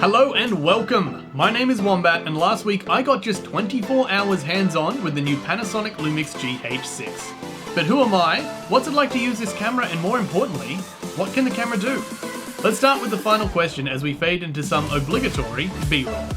Hello and welcome! My name is Wombat, and last week I got just 24 hours hands-on with the new Panasonic Lumix GH6. But who am I? What's it like to use this camera, and more importantly, what can the camera do? Let's start with the final question as we fade into some obligatory B-roll.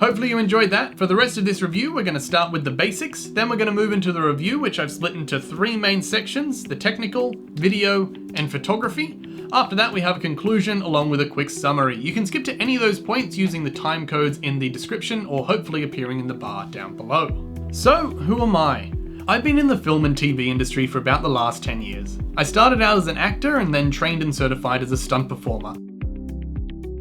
Hopefully you enjoyed that. For the rest of this review, we're going to start with the basics, then we're going to move into the review, which I've split into three main sections: the technical, video, and photography. After that, we have a conclusion along with a quick summary. You can skip to any of those points using the time codes in the description or hopefully appearing in the bar down below. So, who am I? I've been in the film and TV industry for about the last 10 years. I started out as an actor and then trained and certified as a stunt performer.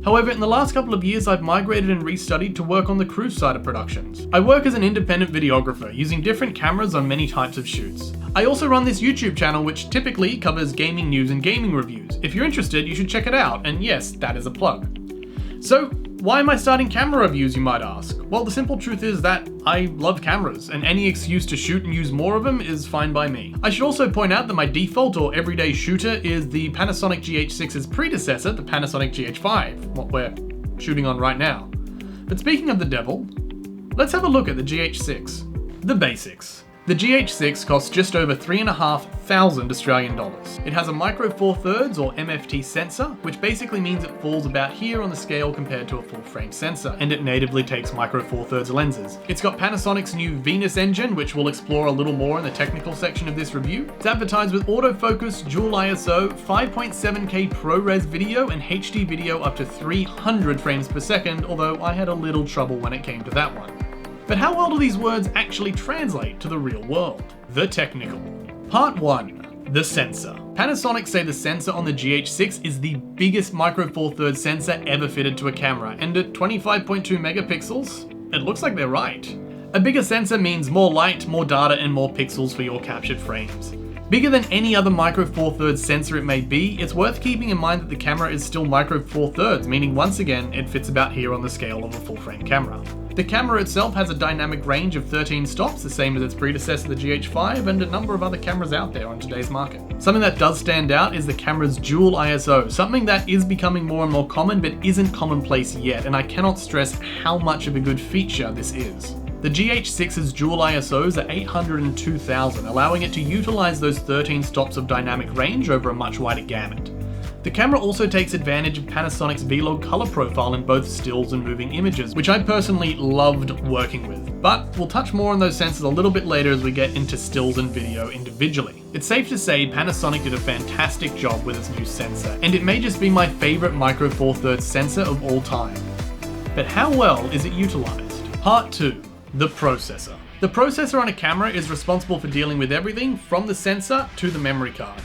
However, in the last couple of years, I've migrated and restudied to work on the crew side of productions. I work as an independent videographer, using different cameras on many types of shoots. I also run this YouTube channel, which typically covers gaming news and gaming reviews. If you're interested, you should check it out, and yes, that is a plug. So, why am I starting camera reviews, you might ask? Well, the simple truth is that I love cameras, and any excuse to shoot and use more of them is fine by me. I should also point out that my default or everyday shooter is the Panasonic GH6's predecessor, the Panasonic GH5, what we're shooting on right now. But speaking of the devil, let's have a look at the GH6. The basics. The GH6 costs just over $3,500 Australian dollars. It has a micro four thirds or MFT sensor, which basically means it falls about here on the scale compared to a full frame sensor, and it natively takes micro four thirds lenses. It's got Panasonic's new Venus engine, which we'll explore a little more in the technical section of this review. It's advertised with autofocus, dual ISO, 5.7K ProRes video, and HD video up to 300 frames per second, although I had a little trouble when it came to that one. But how well do these words actually translate to the real world? The technical. Part 1. The sensor. Panasonic say the sensor on the GH6 is the biggest micro four thirds sensor ever fitted to a camera, and at 25.2 megapixels, it looks like they're right. A bigger sensor means more light, more data, and more pixels for your captured frames. Bigger than any other micro four thirds sensor it may be, it's worth keeping in mind that the camera is still micro four thirds, meaning once again, it fits about here on the scale of a full frame camera. The camera itself has a dynamic range of 13 stops, the same as its predecessor, the GH5, and a number of other cameras out there on today's market. Something that does stand out is the camera's dual ISO, something that is becoming more and more common but isn't commonplace yet, and I cannot stress how much of a good feature this is. The GH6's dual ISOs are 802,000, allowing it to utilize those 13 stops of dynamic range over a much wider gamut. The camera also takes advantage of Panasonic's V-Log color profile in both stills and moving images, which I personally loved working with, but we'll touch more on those sensors a little bit later as we get into stills and video individually. It's safe to say Panasonic did a fantastic job with its new sensor, and it may just be my favorite micro four thirds sensor of all time. But how well is it utilized? Part 2. The processor. The processor on a camera is responsible for dealing with everything from the sensor to the memory card.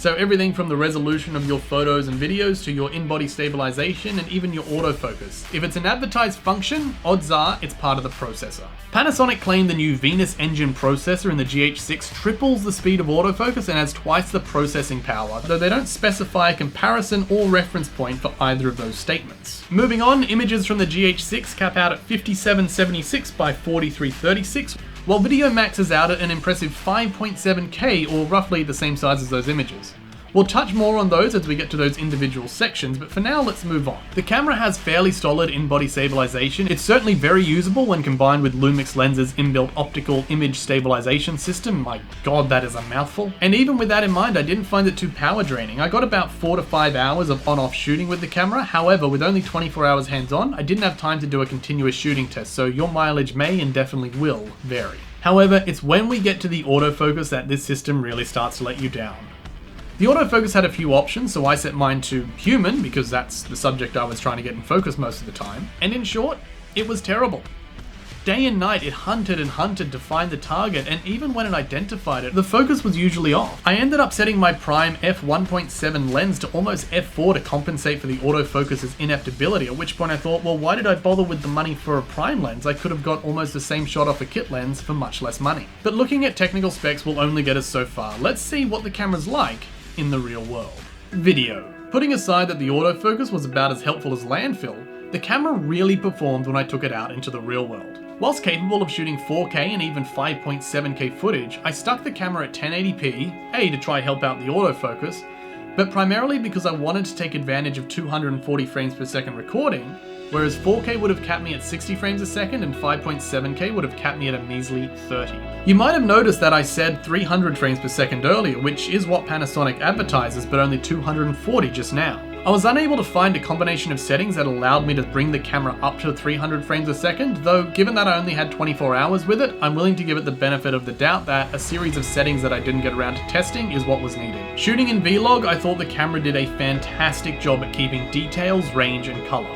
So everything from the resolution of your photos and videos to your in-body stabilization and even your autofocus. If it's an advertised function, odds are it's part of the processor. Panasonic claimed the new Venus engine processor in the GH6 triples the speed of autofocus and has twice the processing power, though they don't specify a comparison or reference point for either of those statements. Moving on, images from the GH6 cap out at 5776 by 4336, while video maxes out at an impressive 5.7K, or roughly the same size as those images. We'll touch more on those as we get to those individual sections, but for now let's move on. The camera has fairly solid in-body stabilization. It's certainly very usable when combined with Lumix Lens's inbuilt optical image stabilization system. My god, that is a mouthful. And even with that in mind, I didn't find it too power draining. I got about 4 to 5 hours of on-off shooting with the camera. However, with only 24 hours hands-on, I didn't have time to do a continuous shooting test, so your mileage may and definitely will vary. However, it's when we get to the autofocus that this system really starts to let you down. The autofocus had a few options, so I set mine to human because that's the subject I was trying to get in focus most of the time. And in short, it was terrible. Day and night it hunted and hunted to find the target, and even when it identified it, the focus was usually off. I ended up setting my prime f1.7 lens to almost f4 to compensate for the autofocus's ineptability, at which point I thought, well, why did I bother with the money for a prime lens? I could have got almost the same shot off a kit lens for much less money. But looking at technical specs will only get us so far. Let's see what the camera's like in the real world. Video. Putting aside that the autofocus was about as helpful as landfill, the camera really performed when I took it out into the real world. Whilst capable of shooting 4K and even 5.7K footage, I stuck the camera at 1080p, A, to try help out the autofocus, but primarily because I wanted to take advantage of 240 frames per second recording, whereas 4K would have capped me at 60 frames a second and 5.7K would have capped me at a measly 30. You might have noticed that I said 300 frames per second earlier, which is what Panasonic advertises, but only 240 just now. I was unable to find a combination of settings that allowed me to bring the camera up to 300 frames a second, though given that I only had 24 hours with it, I'm willing to give it the benefit of the doubt that a series of settings that I didn't get around to testing is what was needed. Shooting in Vlog, I thought the camera did a fantastic job at keeping details, range, and color.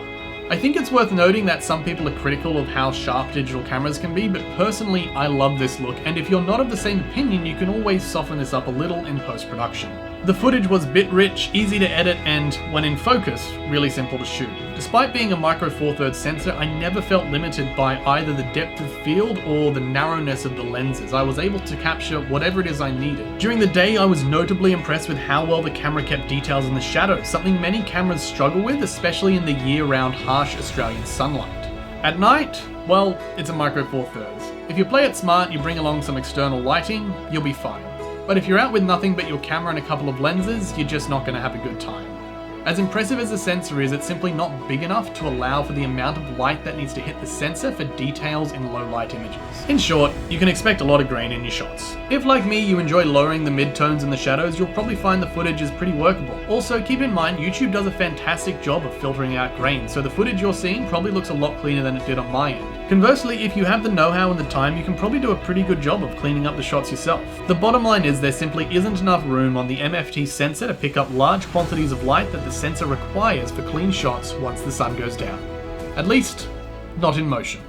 I think it's worth noting that some people are critical of how sharp digital cameras can be, but personally I love this look, and if you're not of the same opinion, you can always soften this up a little in post-production. The footage was bit rich, easy to edit, and when in focus, really simple to shoot. Despite being a micro four thirds sensor, I never felt limited by either the depth of field or the narrowness of the lenses. I was able to capture whatever it is I needed. During the day, I was notably impressed with how well the camera kept details in the shadows, something many cameras struggle with, especially in the year-round harsh Australian sunlight. At night, well, it's a micro four thirds. If you play it smart, you bring along some external lighting, you'll be fine. But if you're out with nothing but your camera and a couple of lenses, you're just not going to have a good time. As impressive as the sensor is, it's simply not big enough to allow for the amount of light that needs to hit the sensor for details in low light images. In short, you can expect a lot of grain in your shots. If, like me, you enjoy lowering the midtones and the shadows, you'll probably find the footage is pretty workable. Also, keep in mind, YouTube does a fantastic job of filtering out grain, so the footage you're seeing probably looks a lot cleaner than it did on my end. Conversely, if you have the know-how and the time, you can probably do a pretty good job of cleaning up the shots yourself. The bottom line is there simply isn't enough room on the MFT sensor to pick up large quantities of light that the sensor requires for clean shots once the sun goes down. At least, not in motion.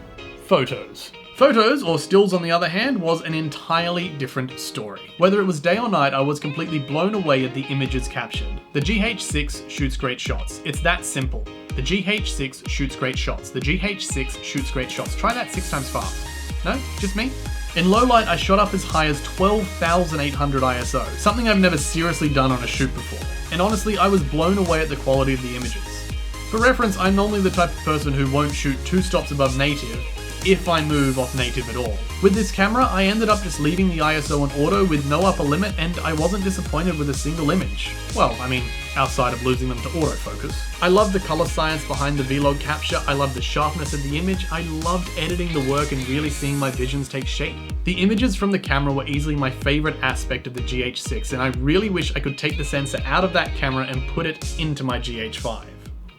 Photos. Photos, or stills on the other hand, was an entirely different story. Whether it was day or night, I was completely blown away at the images captured. The GH6 shoots great shots. It's that simple. The GH6 shoots great shots. The GH6 shoots great shots. Try that 6 times fast. No? Just me? In low light, I shot up as high as 12,800 ISO, something I've never seriously done on a shoot before. And honestly, I was blown away at the quality of the images. For reference, I'm normally the type of person who won't shoot 2 stops above native, if I move off native at all. With this camera, I ended up just leaving the ISO on auto with no upper limit, and I wasn't disappointed with a single image. Well, I mean, outside of losing them to autofocus. I loved the color science behind the Vlog capture, I loved the sharpness of the image, I loved editing the work and really seeing my visions take shape. The images from the camera were easily my favorite aspect of the GH6, and I really wish I could take the sensor out of that camera and put it into my GH5.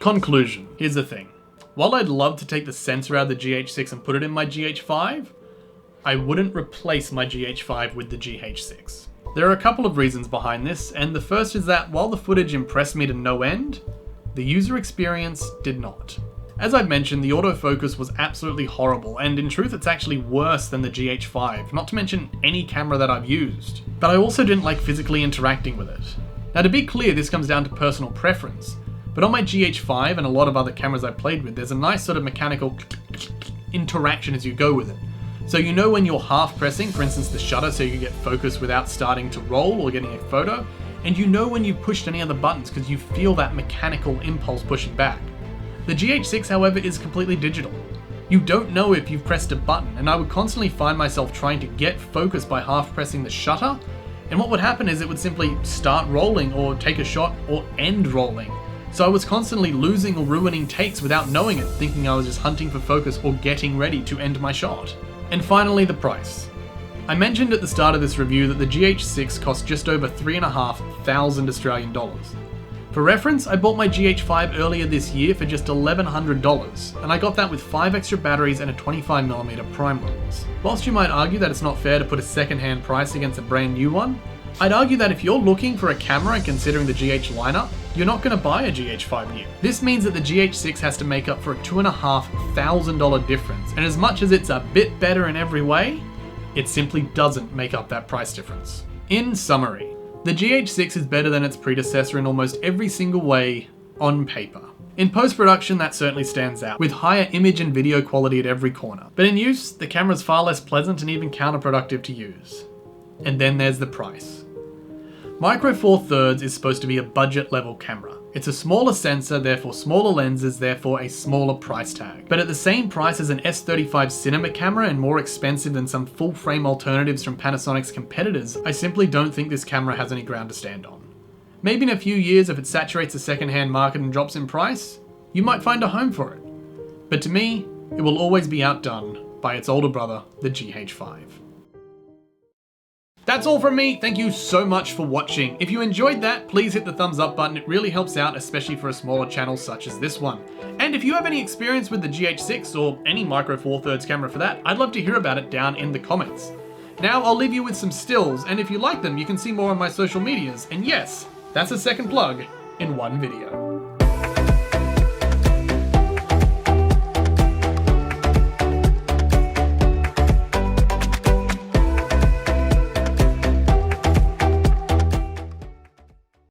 Conclusion. Here's the thing. While I'd love to take the sensor out of the GH6 and put it in my GH5, I wouldn't replace my GH5 with the GH6. There are a couple of reasons behind this, and the first is that while the footage impressed me to no end, the user experience did not. As I've mentioned, the autofocus was absolutely horrible, and in truth it's actually worse than the GH5, not to mention any camera that I've used. But I also didn't like physically interacting with it. Now to be clear, this comes down to personal preference. But on my GH5 and a lot of other cameras I've played with, there's a nice sort of mechanical interaction as you go with it. So you know when you're half pressing, for instance the shutter so you get focus without starting to roll or getting a photo, and you know when you've pushed any other buttons because you feel that mechanical impulse pushing back. The GH6, however, is completely digital. You don't know if you've pressed a button, and I would constantly find myself trying to get focus by half pressing the shutter, And what would happen is it would simply start rolling or take a shot or end rolling. So I was constantly losing or ruining takes without knowing it, thinking I was just hunting for focus or getting ready to end my shot. And finally, the price. I mentioned at the start of this review that the GH6 cost just over $3,500 Australian dollars. For reference, I bought my GH5 earlier this year for just $1,100, and I got that with 5 extra batteries and a 25mm prime lens. Whilst you might argue that it's not fair to put a second-hand price against a brand new one, I'd argue that if you're looking for a camera and considering the GH lineup, you're not going to buy a GH5 new. This means that the GH6 has to make up for a $2,500 difference, and as much as it's a bit better in every way, it simply doesn't make up that price difference. In summary, the GH6 is better than its predecessor in almost every single way on paper. In post-production, that certainly stands out, with higher image and video quality at every corner. But in use, the camera's far less pleasant and even counterproductive to use. And then there's the price. Micro Four Thirds is supposed to be a budget level camera. It's a smaller sensor, therefore smaller lenses, therefore a smaller price tag. But at the same price as an S35 cinema camera and more expensive than some full frame alternatives from Panasonic's competitors, I simply don't think this camera has any ground to stand on. Maybe in a few years, if it saturates the second-hand market and drops in price, you might find a home for it. But to me, it will always be outdone by its older brother, the GH5. That's all from me. Thank you so much for watching. If you enjoyed that, please hit the thumbs up button. It really helps out, especially for a smaller channel such as this one. And if you have any experience with the GH6 or any Micro Four Thirds camera for that, I'd love to hear about it down in the comments. Now I'll leave you with some stills, and if you like them, you can see more on my social medias. And yes, that's a second plug in one video.